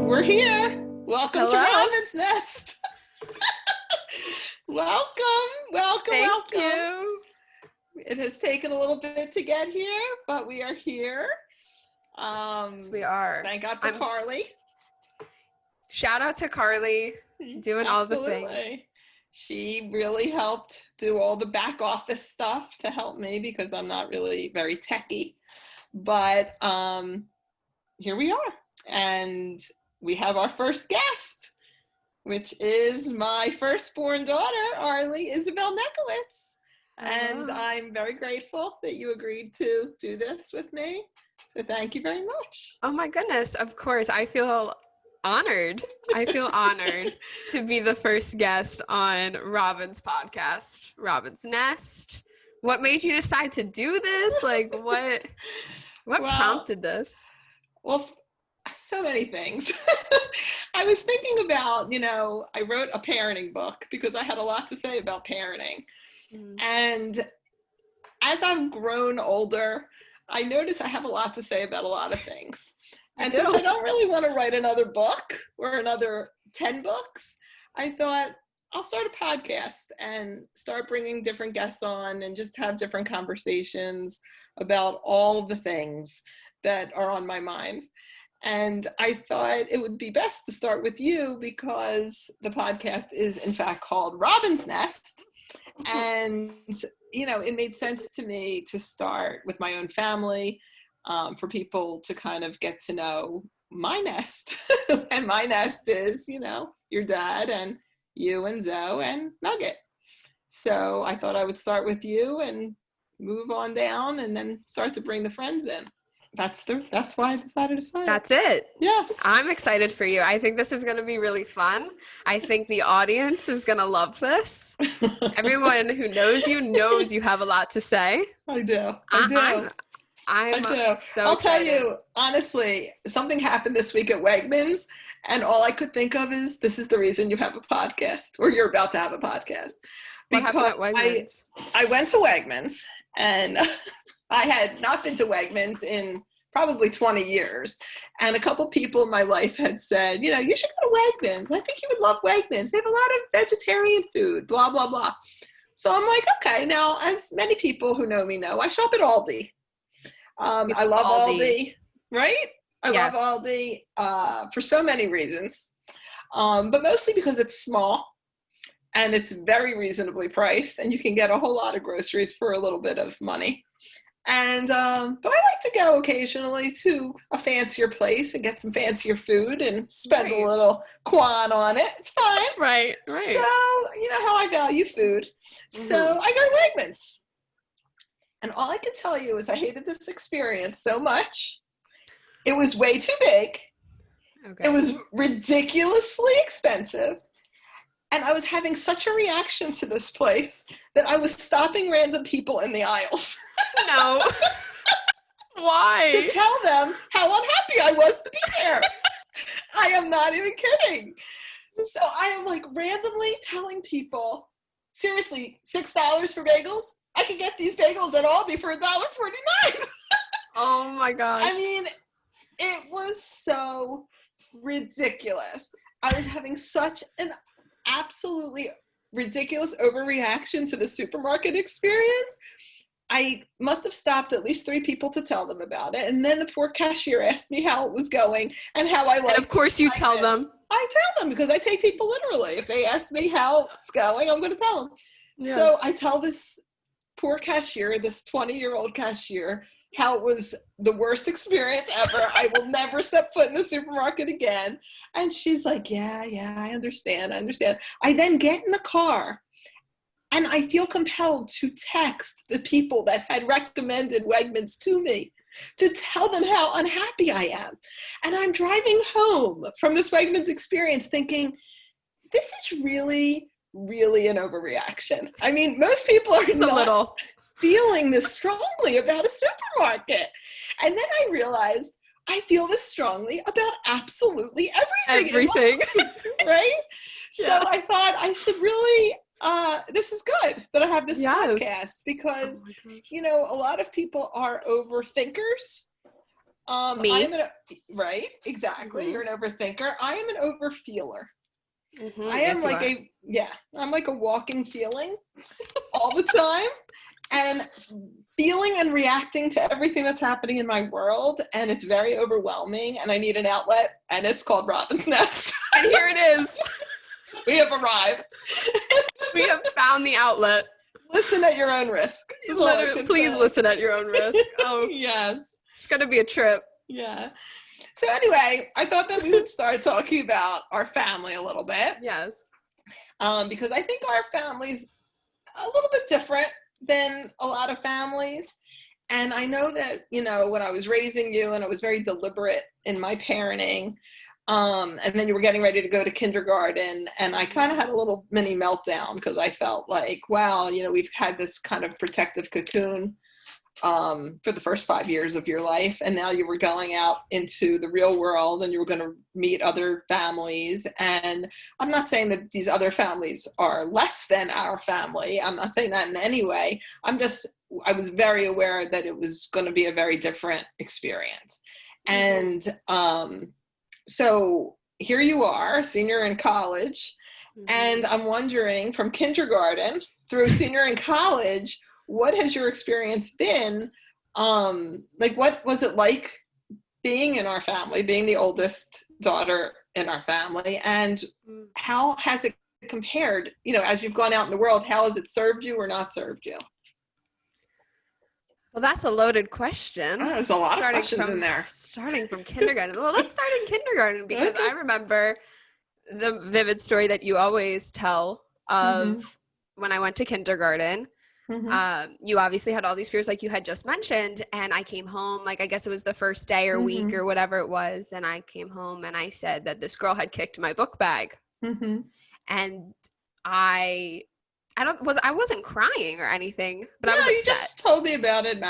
We're here. Welcome Hello. to Robin's Nest. welcome. Thank you. It has taken a little bit to get here, but we are here. Yes, we are. Thank God for Carly. Shout out to Carly doing all the things. She really helped do all the back office stuff to help me because I'm not really very techy. But here we are. And we have our first guest, which is my firstborn daughter, Arlie Isabel Nekowitz. And I'm very grateful that you agreed to do this with me. So thank you very much. Oh my goodness. Of course. I feel honored. To be the first guest on Robin's podcast, Robin's Nest. What made you decide to do this? Like what prompted this? Well, so many things. I was thinking about, I wrote a parenting book because I had a lot to say about parenting. And as I've grown older, I notice I have a lot to say about a lot of things. And since I don't really want to write another book or another 10 books, I thought I'll start a podcast and start bringing different guests on and just have different conversations about all the things that are on my mind. And I thought it would be best to start with you because the podcast is in fact called Robin's Nest. And, it made sense to me to start with my own family, for people to kind of get to know my nest. And my nest is, your dad and you and Zoe and Nugget. So I thought I would start with you and move on down and then start to bring the friends in. That's why I decided to start. That's it. Yes. I'm excited for you. I think this is going to be really fun. I think the audience is going to love this. Everyone who knows you have a lot to say. I do. I'm so I'll excited. tell you, honestly, something happened this week at Wegmans, and all I could think of is this is the reason you have a podcast, or you're about to have a podcast. What happened at Wegmans? I went to Wegmans, and I had not been to Wegmans in probably 20 years. And a couple people in my life had said, you should go to Wegmans. I think you would love Wegmans. They have a lot of vegetarian food, blah, blah, blah. So I'm like, okay, now as many people who know me know, I shop at Aldi. I love Aldi, right? I love Aldi for so many reasons, but mostly because it's small and it's very reasonably priced and you can get a whole lot of groceries for a little bit of money. And, but I like to go occasionally to a fancier place and get some fancier food and spend a little quan on it. It's fine. Right. So, you know how I value food. So I go to Wegmans. And all I can tell you is I hated this experience so much. It was way too big. Okay. It was ridiculously expensive. And I was having such a reaction to this place that I was stopping random people in the aisles. No. Why? To tell them how unhappy I was to be there. I am not even kidding. So I am like randomly telling people, seriously, $6 for bagels? I could get these bagels at Aldi for $1.49. Oh my God. I mean, it was so ridiculous. I was having such an absolutely ridiculous overreaction to the supermarket experience. I must have stopped at least 3 people to tell them about it. And then the poor cashier asked me how it was going and how I liked it. And of course you tell them. I tell them because I take people literally. If they ask me how it's going, I'm going to tell them. Yeah. So I tell this poor cashier, this 20-year-old cashier, how it was the worst experience ever. I will never step foot in the supermarket again. And she's like, yeah, I understand. I then get in the car and I feel compelled to text the people that had recommended Wegmans to me to tell them how unhappy I am. And I'm driving home from this Wegmans experience thinking, this is really, really an overreaction. I mean, most people are not feeling this strongly about a supermarket. And then I realized I feel this strongly about absolutely everything. Right? Yes. So I thought I should really, this is good that I have this podcast because, a lot of people are overthinkers. Me. I am right, exactly. You're an overthinker. I am an overfeeler. I am like I'm like a walking feeling all the time, and feeling and reacting to everything that's happening in my world, and it's very overwhelming, and I need an outlet, and it's called Robin's Nest. And here it is. We have arrived. We have found the outlet. Listen at your own risk. Please listen at your own risk. Oh, yes. It's going to be a trip. Yeah. So anyway, I thought that we would start talking about our family a little bit. Yes. Because I think our family's a little bit different than a lot of families. And I know that, you know, when I was raising you, and I was very deliberate in my parenting, and then you were getting ready to go to kindergarten, and I kind of had a little mini meltdown because I felt like, wow, you know, we've had this kind of protective cocoon for the first 5 years of your life, and now you were going out into the real world, and you were going to meet other families. And I'm not saying that these other families are less than our family. I'm not saying that in any way. I was very aware that it was going to be a very different experience. And so here you are, senior in college, and I'm wondering, from kindergarten through senior in college, what has your experience been? Like, what was it like being in our family, being the oldest daughter in our family, and how has it compared, you know, as you've gone out in the world, how has it served you or not served you? Well, that's a loaded question. Oh, there's a lot of questions in there. Starting from kindergarten. Well, let's start in kindergarten, because I remember the vivid story that you always tell of when I went to kindergarten. You obviously had all these fears like you had just mentioned, and I came home, like I guess it was the first day or week or whatever it was, and I came home and I said that this girl had kicked my book bag. And I wasn't crying or anything, but I was upset. You just told me about it,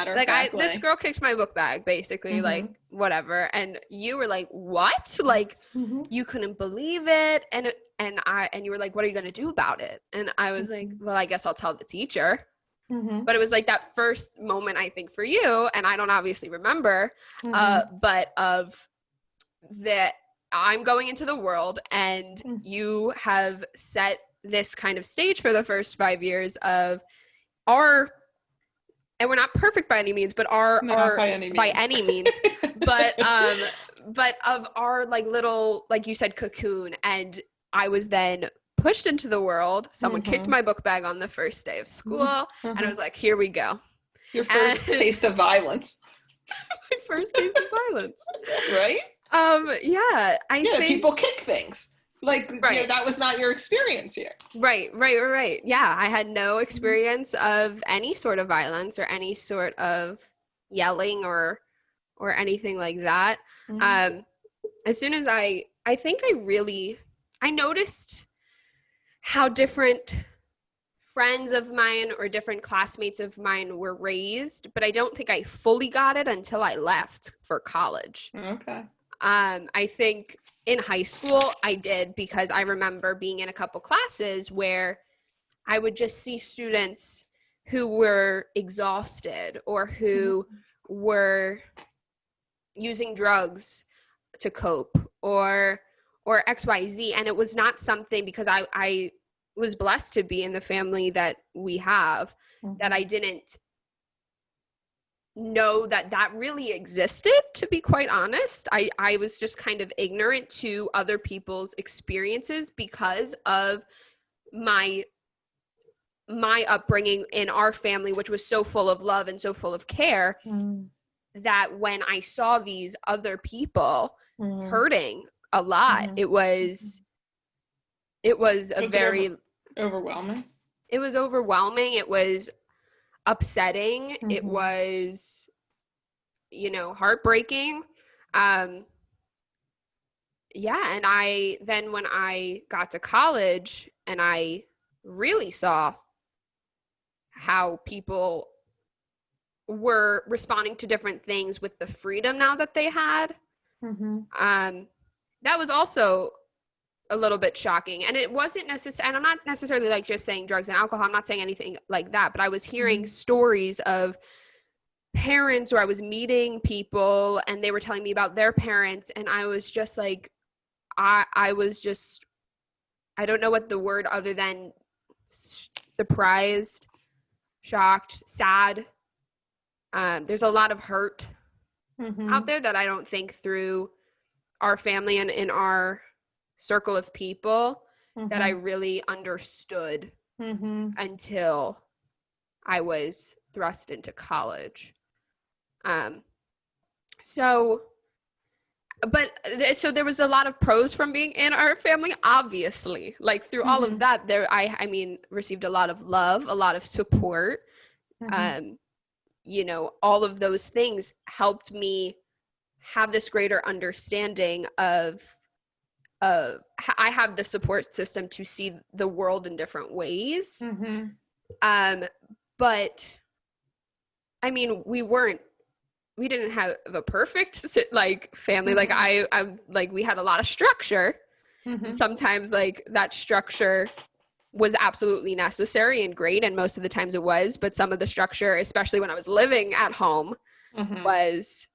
this girl kicked my book bag, basically, like whatever. And you were like, what? Like you couldn't believe it, and you were like, what are you gonna do about it? And I was like, well, I guess I'll tell the teacher. But it was like that first moment, I think, for you, and I don't obviously remember, but of that I'm going into the world, and you have set this kind of stage for the first 5 years of and we're not perfect by any means, but by any means, but of our like little, like you said, cocoon. And I was then pushed into the world. Someone kicked my book bag on the first day of school, and I was like, here we go. Your first taste of violence. My first taste of violence. Right? Yeah. I think people kick things. Like, you know, that was not your experience here. Right. Yeah, I had no experience of any sort of violence or any sort of yelling or anything like that. As soon as I think I noticed how different friends of mine or different classmates of mine were raised, but I don't think I fully got it until I left for college. Okay. I think in high school I did, because I remember being in a couple classes where I would just see students who were exhausted or who were using drugs to cope or XYZ. And it was not something, because I was blessed to be in the family that we have, that I didn't know that really existed, to be quite honest. I was just kind of ignorant to other people's experiences because of my upbringing in our family, which was so full of love and so full of care, that when I saw these other people hurting a lot, it was very overwhelming. It was overwhelming. It was upsetting. It was, heartbreaking. And when I got to college and I really saw how people were responding to different things with the freedom now that they had, that was also a little bit shocking. And it wasn't necessarily, and I'm not necessarily like just saying drugs and alcohol, I'm not saying anything like that, but I was hearing stories of parents, or I was meeting people and they were telling me about their parents, and I was just like, I was just, I don't know what the word other than surprised, shocked, sad. There's a lot of hurt out there that I don't think through our family and in our circle of people that I really understood until I was thrust into college. So there was a lot of pros from being in our family, obviously. Like through all of that, I mean, received a lot of love, a lot of support. You know, all of those things helped me have this greater understanding of I have the support system to see the world in different ways. But I mean, we didn't have a perfect like family. Like I like we had a lot of structure. Sometimes like that structure was absolutely necessary and great, and most of the times it was, but some of the structure, especially when I was living at home, was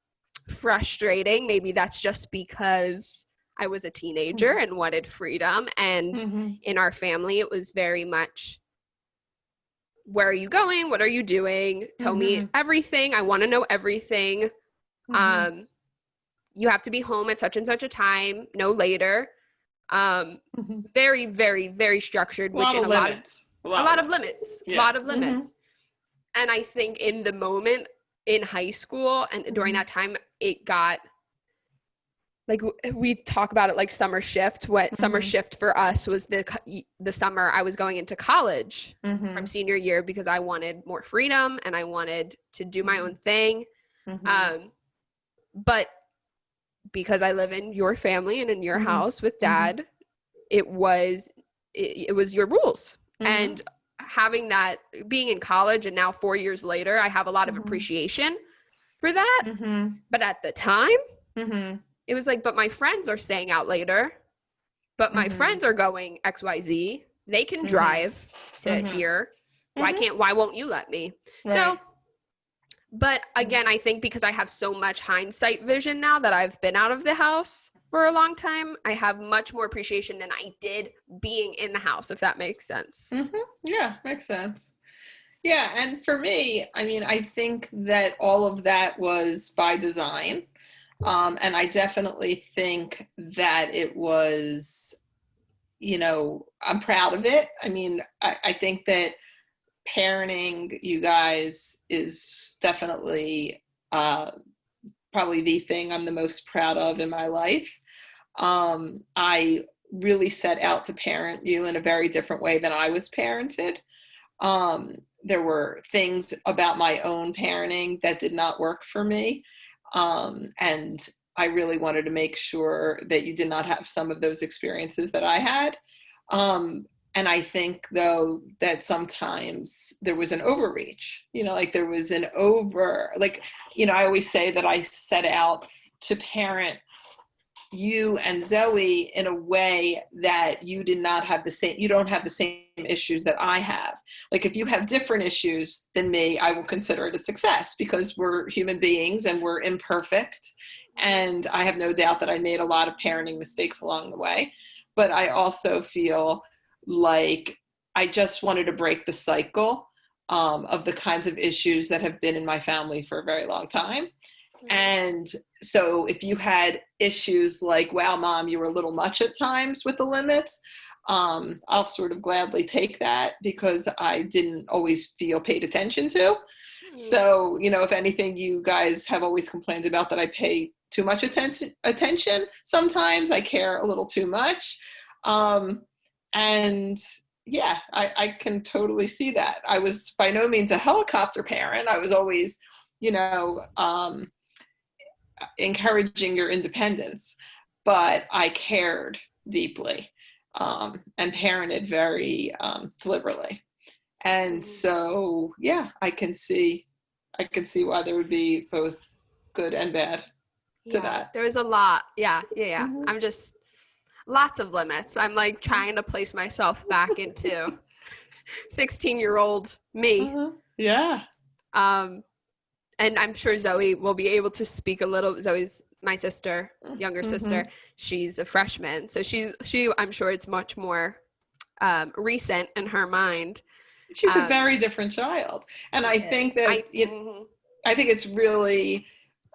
frustrating. Maybe that's just because I was a teenager and wanted freedom, and in our family it was very much, where are you going? What are you doing? Tell me everything. I want to know everything. You have to be home at such and such a time, no later. Very, very, very structured, which in a lot of limits. And I think in the moment in high school and during that time, it got like, we talk about it like summer shift. What summer shift for us was the summer I was going into college from senior year, because I wanted more freedom and I wanted to do my own thing. But because I live in your family and in your house with dad, it was your rules. And having that, being in college and now 4 years later, I have a lot of appreciation for that. But at the time, it was like, but my friends are staying out later, but my friends are going XYZ. They can drive to here. Why won't you let me? Right. So, but again, I think because I have so much hindsight vision now that I've been out of the house for a long time, I have much more appreciation than I did being in the house, if that makes sense. Yeah, makes sense. Yeah, and for me, I mean, I think that all of that was by design. And I definitely think that it was, you know, I'm proud of it. I mean, I think that parenting you guys is definitely probably the thing I'm the most proud of in my life. I really set out to parent you in a very different way than I was parented. There were things about my own parenting that did not work for me. And I really wanted to make sure that you did not have some of those experiences that I had. And I think, though, that sometimes there was an overreach, you know, like there was an I always say that I set out to parent you and Zoe in a way that you don't have the same issues that I have. Like if you have different issues than me, I will consider it a success, because we're human beings and we're imperfect. And I have no doubt that I made a lot of parenting mistakes along the way. But I also feel like I just wanted to break the cycle of the kinds of issues that have been in my family for a very long time. And so if you had issues like, wow, Mom, you were a little much at times with the limits, I'll sort of gladly take that, because I didn't always feel paid attention to. So, you know, if anything, you guys have always complained about that I pay too much attention. Sometimes I care a little too much. And yeah, I can totally see that. I was by no means a helicopter parent. I was always, you know, encouraging your independence, but I cared deeply and parented very deliberately. And so, yeah, I can see why there would be both good and bad to that. There was a lot. Yeah. I'm just lots of limits. I'm like trying to place myself back into 16-year-old me. Yeah. and I'm sure Zoe will be able to speak a little. Zoe's my sister, younger sister. She's a freshman, so she I'm sure it's much more recent in her mind. She's a very different child, and I think that I think it's really,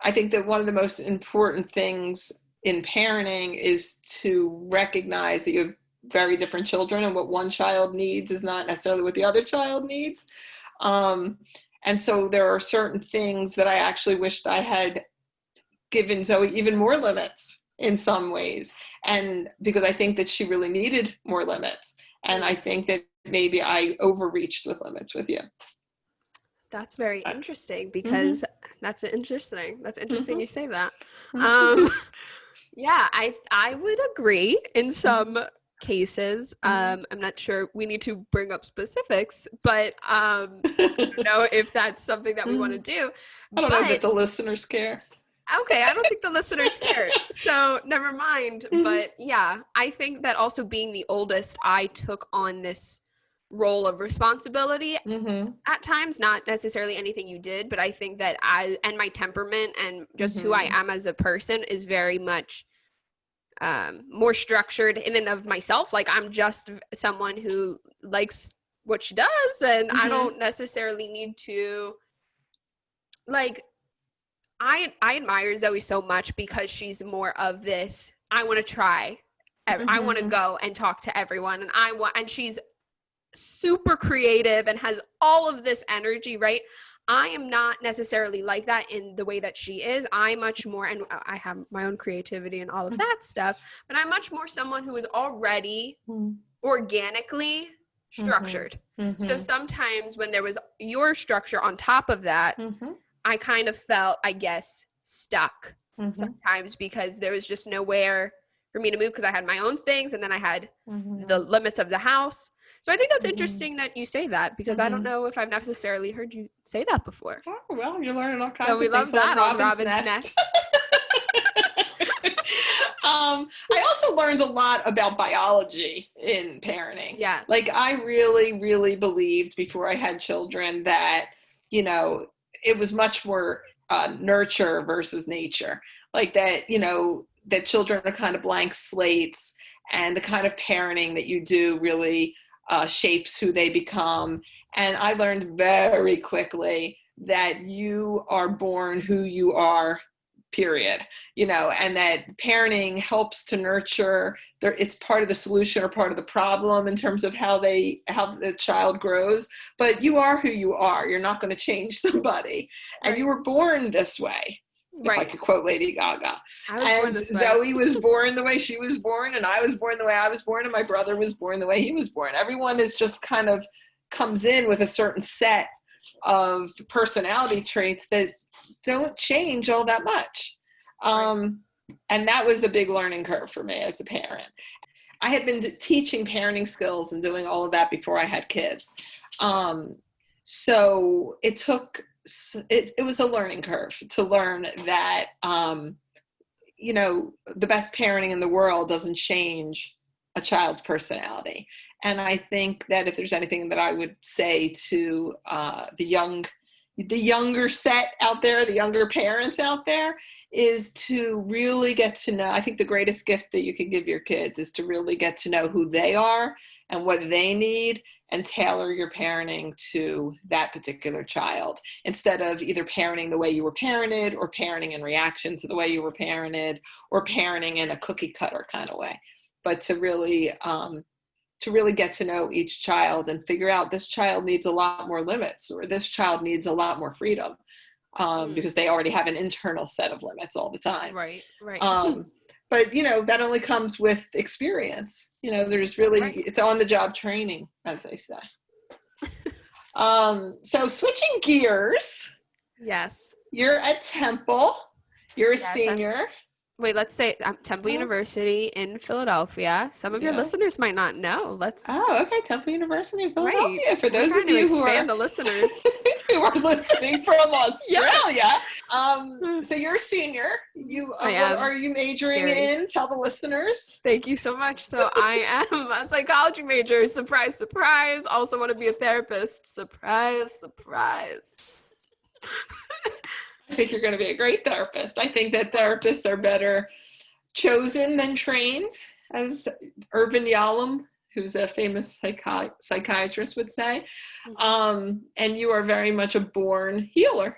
I think that one of the most important things in parenting is to recognize that you have very different children, and what one child needs is not necessarily what the other child needs. And so there are certain things that I actually wished I had given Zoe even more limits in some ways. And because I think that she really needed more limits. And I think that maybe I overreached with limits with you. That's very interesting, because that's interesting. That's interesting you say that. Yeah, I would agree in some cases. I'm not sure we need to bring up specifics, but I don't know if that's something that we want to do. I don't know that the listeners care. Okay, I don't think the listeners care, so never mind. But yeah, I think that also being the oldest, I took on this role of responsibility at times, not necessarily anything you did, but I think that and my temperament and just who I am as a person is very much more structured in and of myself. Like, I'm just someone who likes what she does, and I don't necessarily need to, like, I admire Zoe so much because she's more of this, I want to try, I want to go and talk to everyone, and she's super creative and has all of this energy, right? I am not necessarily like that in the way that she is. I'm much more, and I have my own creativity and all of that stuff, but I'm much more someone who is already organically structured. So sometimes when there was your structure on top of that, I kind of felt, I guess, stuck sometimes, because there was just nowhere for me to move, because I had my own things, and then I had the limits of the house. So I think that's interesting that you say that, because I don't know if I've necessarily heard you say that before. Oh, well, you're learning all kinds of things. We love that on Robin's Nest. I also learned a lot about biology in parenting. Yeah. Like, I really, really believed before I had children that, you know, it was much more nurture versus nature. Like that, you know, that children are kind of blank slates, and the kind of parenting that you do really shapes who they become. And I learned very quickly that you are born who you are, period, you know, and that parenting helps to nurture. It's part of the solution or part of the problem in terms of how the child grows, but you are who you are. You're not going to change somebody. And you were born this way. If I could quote Lady Gaga. And Zoe was born the way she was born, and I was born the way I was born, and my brother was born the way he was born. Everyone is just kind of comes in with a certain set of personality traits that don't change all that much. And that was a big learning curve for me as a parent. I had been teaching parenting skills and doing all of that before I had kids. So it took, it was a learning curve to learn that, you know, the best parenting in the world doesn't change a child's personality. And I think that if there's anything that I would say to the younger set out there, the younger parents out there, is to really get to know. I think the greatest gift that you can give your kids is to really get to know who they are and what they need, and tailor your parenting to that particular child, instead of either parenting the way you were parented, or parenting in reaction to the way you were parented, or parenting in a cookie cutter kind of way. But to really get to know each child and figure out, this child needs a lot more limits, or this child needs a lot more freedom, because they already have an internal set of limits all the time. Right. But, you know, that only comes with experience. You know, there's really, it's on the job training, as they say. So switching gears. Yes. You're at Temple. You're a senior. Wait, let's say Temple University in Philadelphia. Some of your listeners might not know. Okay, Temple University in Philadelphia. For those of you who are the listeners who are listening from Australia. So you're a senior. What are you majoring in? Tell the listeners. Thank you so much. So I am a psychology major. Surprise, surprise. Also want to be a therapist. Surprise, surprise. I think you're going to be a great therapist. I think that therapists are better chosen than trained, as Irvin Yalom, who's a famous psychiatrist, would say. And you are very much a born healer.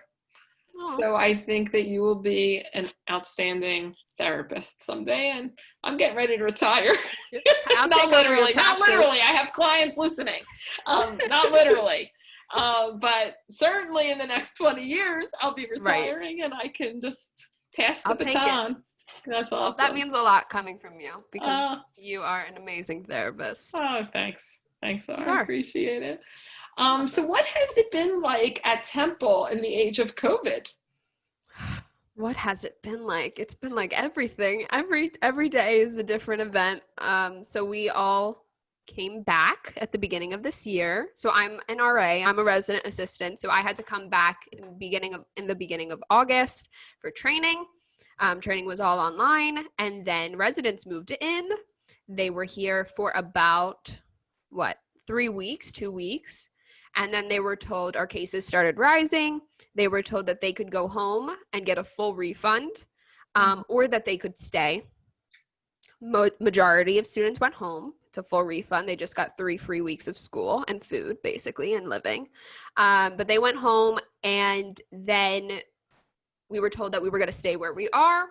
Oh. So I think that you will be an outstanding therapist someday, and I'm getting ready to retire. Not literally. I have clients listening. Not literally. But certainly in the next 20 years, I'll be retiring, and I can just pass the baton. That's awesome. That means a lot coming from you, because you are an amazing therapist. Oh, thanks. Thanks, I appreciate it. So what has it been like at Temple in the age of COVID? What has it been like? It's been like everything. Every day is a different event. So we all came back at the beginning of this year. So I'm an RA. I'm a resident assistant. So I had to come back in the beginning of August for training. Training was all online, and then residents moved in. They were here for about 2 weeks. And then they were told our cases started rising. They were told that they could go home and get a full refund, or that they could stay. Majority of students went home. It's a full refund. They just got 3 free weeks of school and food, basically, and living. But they went home, and then we were told that we were going to stay where we are.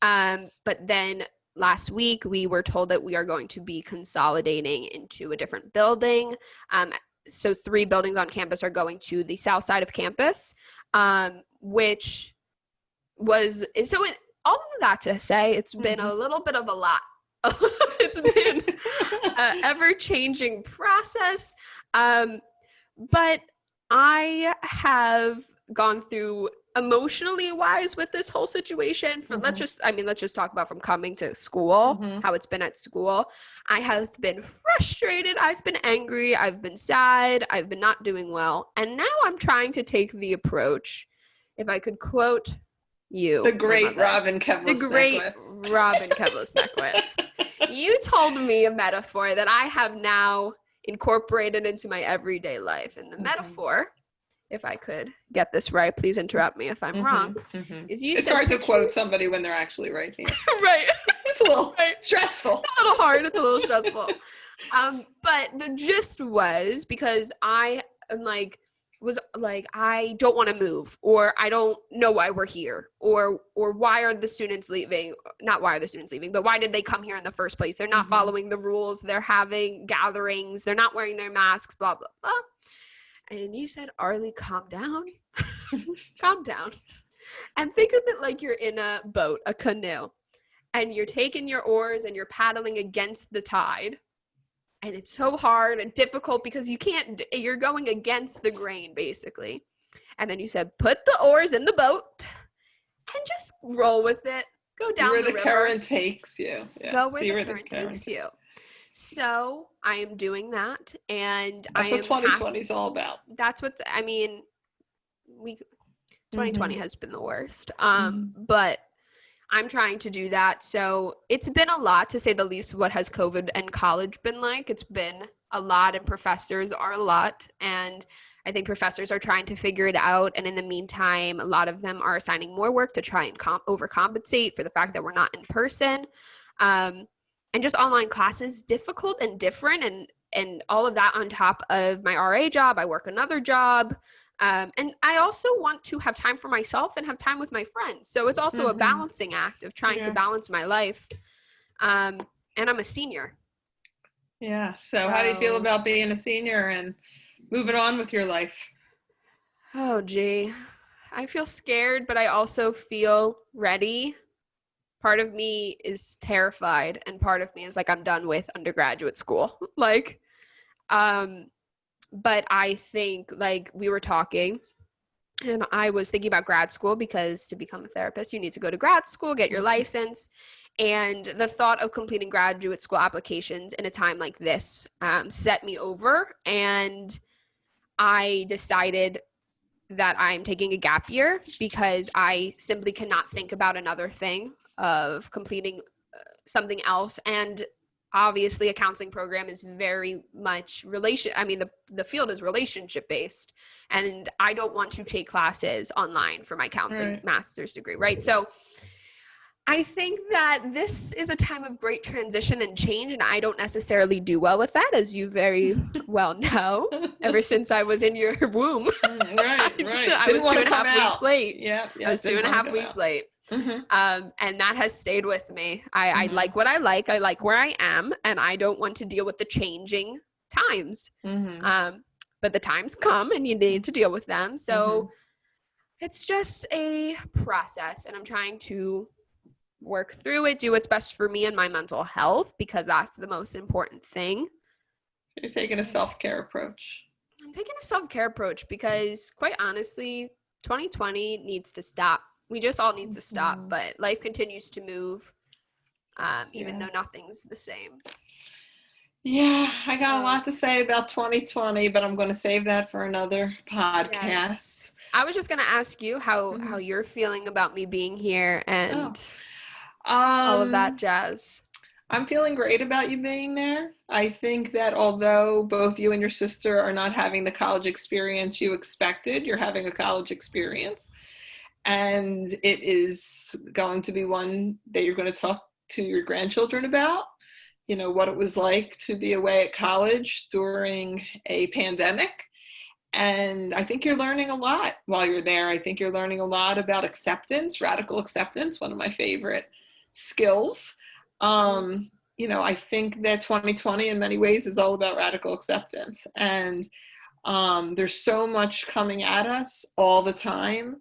But then last week, we were told that we are going to be consolidating into a different building. So 3 buildings on campus are going to the south side of campus, which was, all of that to say, it's been a little bit of a lot. It's been an ever-changing process. But I have gone through emotionally wise with this whole situation. Let's just talk about from coming to school, how it's been at school. I have been frustrated. I've been angry. I've been sad. I've been not doing well. And now I'm trying to take the approach, if I could quote you. The great Robin Kevles-Neckwitz. You told me a metaphor that I have now incorporated into my everyday life. And the metaphor, if I could get this right, please interrupt me if I'm wrong. It's hard to quote somebody when they're actually writing it. Right. It's a little stressful. It's a little hard. It's a little stressful. But the gist was, because I am I don't want to move, or I don't know why we're here, or why are the students leaving? Not why are the students leaving, but why did they come here in the first place? They're not following the rules. They're having gatherings. They're not wearing their masks, blah, blah, blah. And you said, Arlie, calm down. Calm down. And think of it like you're in a boat, a canoe, and you're taking your oars and you're paddling against the tide. And it's so hard and difficult because you're going against the grain, basically. And then you said, put the oars in the boat and just roll with it. Go down the river. Where the current takes you. Yeah. Go where the current takes you. So I am doing that, and that's what 2020 is all about. That's what 2020 has been the worst. But I'm trying to do that. So it's been a lot, to say the least. What has COVID and college been like? It's been a lot, and professors are a lot. And I think professors are trying to figure it out. And in the meantime, a lot of them are assigning more work to try and overcompensate for the fact that we're not in person. And just online classes, difficult and different, and all of that on top of my RA job. I work another job. And I also want to have time for myself and have time with my friends. So it's also a balancing act of trying to balance my life. And I'm a senior. Yeah. So how do you feel about being a senior and moving on with your life? Oh, gee. I feel scared, but I also feel ready. Part of me is terrified, and part of me is like, I'm done with undergraduate school. But I think, like, we were talking, and I was thinking about grad school, because to become a therapist, you need to go to grad school, get your license. And the thought of completing graduate school applications in a time like this set me over. And I decided that I'm taking a gap year, because I simply cannot think about another thing of completing something else. And obviously a counseling program is very much the field is relationship based, and I don't want to take classes online for my counseling master's degree, right? So I think that this is a time of great transition and change, and I don't necessarily do well with that, as you very well know, ever since I was in your womb. Right. I was 2.5 weeks late. Yeah, I was 2.5 weeks late. And that has stayed with me. I like what I like where I am, and I don't want to deal with the changing times. But the times come and you need to deal with them. So it's just a process, and I'm trying to work through it, do what's best for me and my mental health, because that's the most important thing. You're taking a self-care approach. I'm taking a self-care approach because, quite honestly, 2020 needs to stop. We just all need to stop, but life continues to move, even though nothing's the same. Yeah, I got a lot to say about 2020, but I'm going to save that for another podcast. Yes. I was just going to ask you how you're feeling about me being here and all of that jazz. I'm feeling great about you being there. I think that although both you and your sister are not having the college experience you expected, you're having a college experience. And it is going to be one that you're going to talk to your grandchildren about, you know, what it was like to be away at college during a pandemic. And I think you're learning a lot while you're there. I think you're learning a lot about acceptance, radical acceptance, one of my favorite skills. You know, I think that 2020 in many ways is all about radical acceptance. And there's so much coming at us all the time.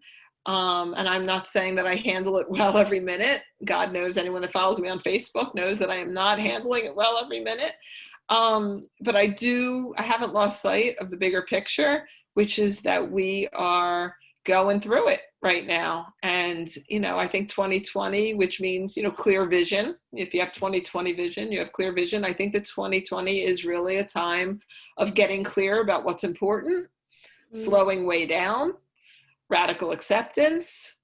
And I'm not saying that I handle it well every minute. God knows, anyone that follows me on Facebook knows that I am not handling it well every minute. But I haven't lost sight of the bigger picture, which is that we are going through it right now. And, you know, I think 2020, which means, you know, clear vision. If you have 2020 vision, you have clear vision. I think that 2020 is really a time of getting clear about what's important, slowing way down, radical acceptance.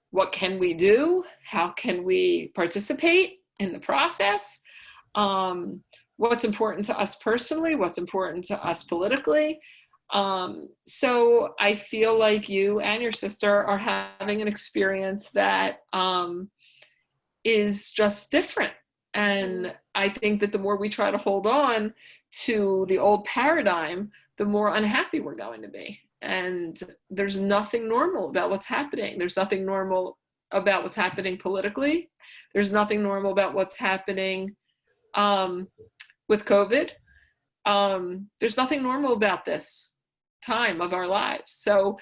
What can we do? How can we participate in the process? What's important to us personally? What's important to us politically? So I feel like you and your sister are having an experience that is just different. And I think that the more we try to hold on to the old paradigm, the more unhappy we're going to be. And there's nothing normal about what's happening. There's nothing normal about what's happening politically. There's nothing normal about what's happening with COVID. There's nothing normal about this time of our lives. So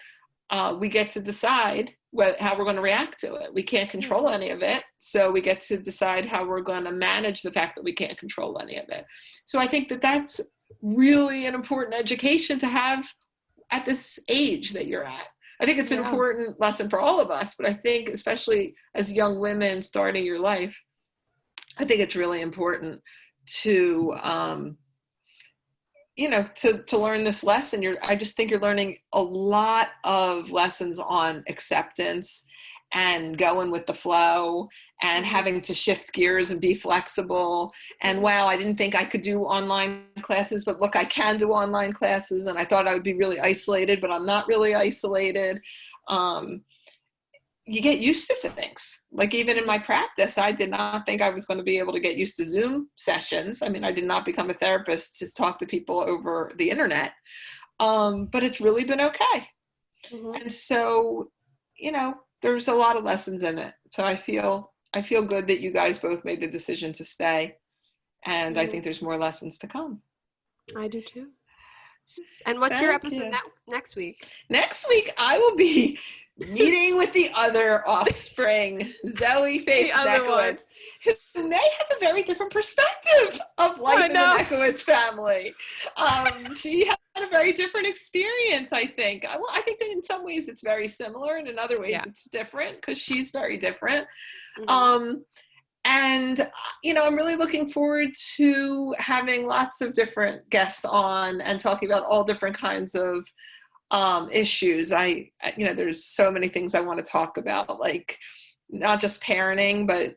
we get to decide how we're going to react to it. We can't control any of it. So we get to decide how we're going to manage the fact that we can't control any of it. So I think that that's really an important education to have at this age that you're at. I think it's an important lesson for all of us, but I think especially as young women starting your life, I think it's really important to, you know, to learn this lesson. I just think you're learning a lot of lessons on acceptance and going with the flow and having to shift gears and be flexible. And wow, I didn't think I could do online classes, but look, I can do online classes. And I thought I would be really isolated, but I'm not really isolated. You get used to things. Like even in my practice, I did not think I was going to be able to get used to Zoom sessions. I mean, I did not become a therapist to talk to people over the internet, but it's really been okay. And so, you know, there's a lot of lessons in it. So I feel good that you guys both made the decision to stay. And I think there's more lessons to come. I do too. And what's your episode next week? Next week, I will be meeting with the other offspring, Zoe Faith Nekowitz, who may have a very different perspective of life in the Nekowitz family. She had a very different experience, I think. Well, I think that in some ways it's very similar, and in other ways it's different because she's very different. And, you know, I'm really looking forward to having lots of different guests on and talking about all different kinds of issues. You know, there's so many things I want to talk about, like not just parenting, but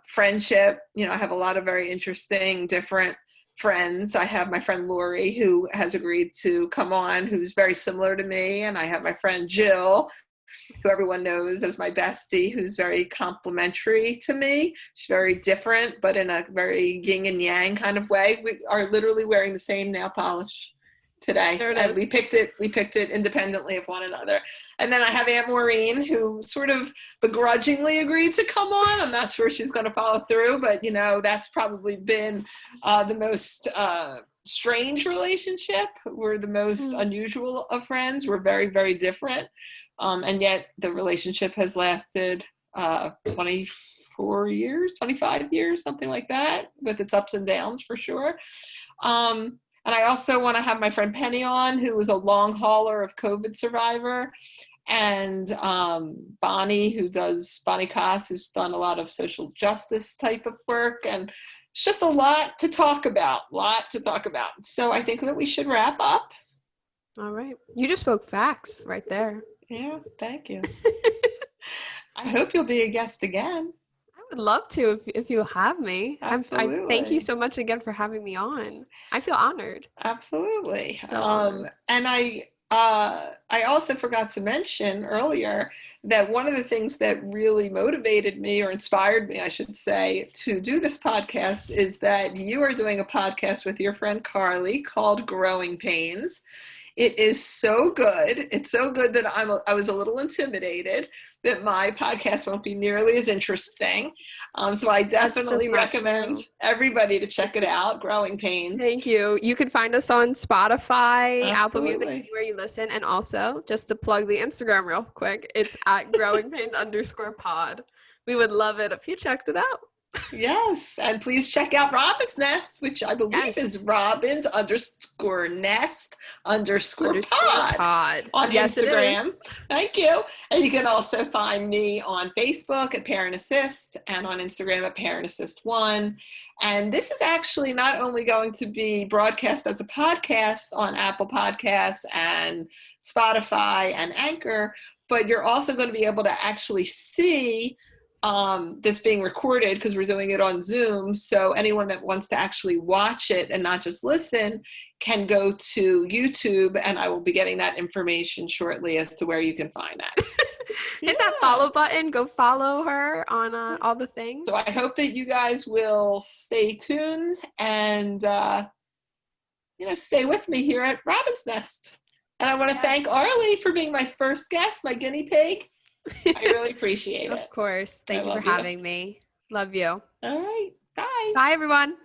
friendship. You know, I have a lot of very interesting, different friends. I have my friend Lori, who has agreed to come on, who's very similar to me. And I have my friend Jill, who everyone knows as my bestie, who's very complimentary to me. She's very different, but in a very yin and yang kind of way. We are literally wearing the same nail polish today. And we picked it independently of one another. And then I have Aunt Maureen, who sort of begrudgingly agreed to come on. I'm not sure she's going to follow through, but you know, that's probably been the most strange relationship. We're the most unusual of friends. We're very, very different. And yet the relationship has lasted 24 years, 25 years, something like that, with its ups and downs for sure. And I also want to have my friend Penny on, who was a long hauler of COVID survivor, and Bonnie Koss, who's done a lot of social justice type of work. And it's just a lot to talk about. So I think that we should wrap up. All right. You just spoke facts right there. Yeah, thank you. I hope you'll be a guest again. I would love to if you have me. Absolutely. Thank you so much again for having me on. I feel honored. Absolutely. So and I also forgot to mention earlier that one of the things that really motivated me, or inspired me, I should say, to do this podcast is that you are doing a podcast with your friend Carly called Growing Pains. It is so good. It's so good that I was a little intimidated that my podcast won't be nearly as interesting. So I definitely recommend everybody to check it out, Growing Pains. Thank you. You can find us on Spotify, Apple Music, anywhere you listen. And also, just to plug the Instagram real quick, it's at growingpains_pod. We would love it if you checked it out. Yes, and please check out Robin's Nest, which I believe is Robin's _nest_pod on Instagram. Thank you. And you can also find me on Facebook at Parent Assist and on Instagram at Parent Assist 1. And this is actually not only going to be broadcast as a podcast on Apple Podcasts and Spotify and Anchor, but you're also going to be able to actually see this being recorded, because we're doing it on Zoom. So anyone that wants to actually watch it and not just listen can go to YouTube, and I will be getting that information shortly as to where you can find that. Hit that follow button. Go follow her on all the things. So I hope that you guys will stay tuned and, stay with me here at Robin's Nest. And I want to thank Arlie for being my first guest, my guinea pig. I really appreciate it. Of course. Thank you for having me. Love you. All right. Bye. Bye, everyone.